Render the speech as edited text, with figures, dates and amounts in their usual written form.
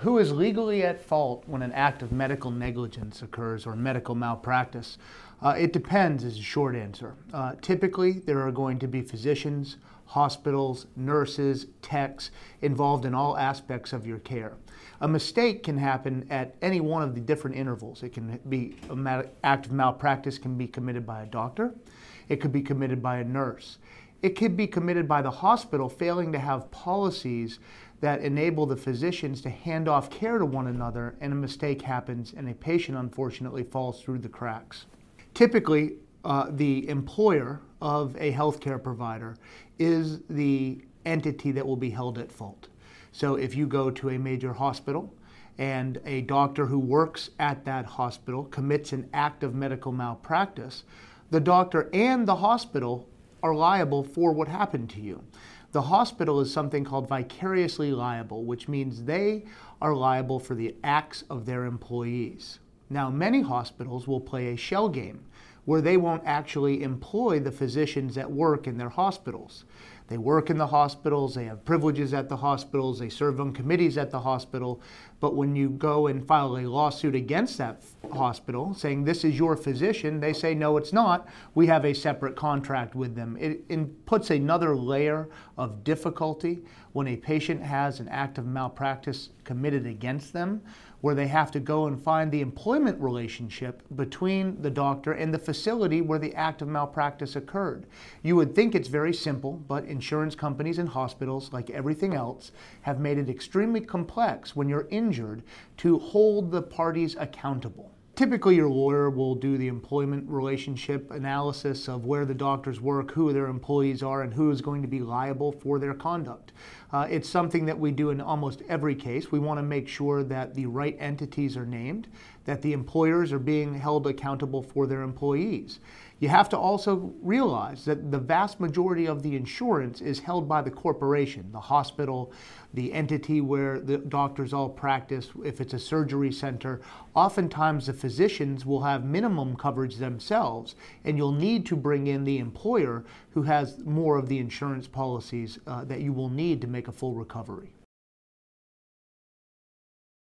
Who is legally at fault when an act of medical negligence occurs or medical malpractice? It depends is a short answer. Typically, there are going to be physicians, hospitals, nurses, techs involved in all aspects of your care. A mistake can happen at any one of the different intervals. It can be an act of malpractice can be committed by a doctor. It could be committed by a nurse. It could be committed by the hospital failing to have policies that enable the physicians to hand off care to one another, and a mistake happens and a patient unfortunately falls through the cracks. Typically, the employer of a healthcare provider is the entity that will be held at fault. So if you go to a major hospital and a doctor who works at that hospital commits an act of medical malpractice, the doctor and the hospital are liable for what happened to you. The hospital is something called vicariously liable, which means they are liable for the acts of their employees. Now, many hospitals will play a shell game where they won't actually employ the physicians that work in their hospitals. They work in the hospitals, they have privileges at the hospitals, they serve on committees at the hospital, but when you go and file a lawsuit against that hospital saying this is your physician, they say no, it's not, we have a separate contract with them. It puts another layer of difficulty when a patient has an act of malpractice committed against them, where they have to go and find the employment relationship between the doctor and the facility where the act of malpractice occurred. You would think it's very simple, but insurance companies and hospitals, like everything else, have made it extremely complex when you're injured to hold the parties accountable. Typically, your lawyer will do the employment relationship analysis of where the doctors work, who their employees are, and who is going to be liable for their conduct. It's something that we do in almost every case. We want to make sure that the right entities are named, that the employers are being held accountable for their employees. You have to also realize that the vast majority of the insurance is held by the corporation, the hospital, the entity where the doctors all practice. If it's a surgery center, oftentimes the physicians will have minimum coverage themselves, and you'll need to bring in the employer who has more of the insurance policies that you will need to make a full recovery.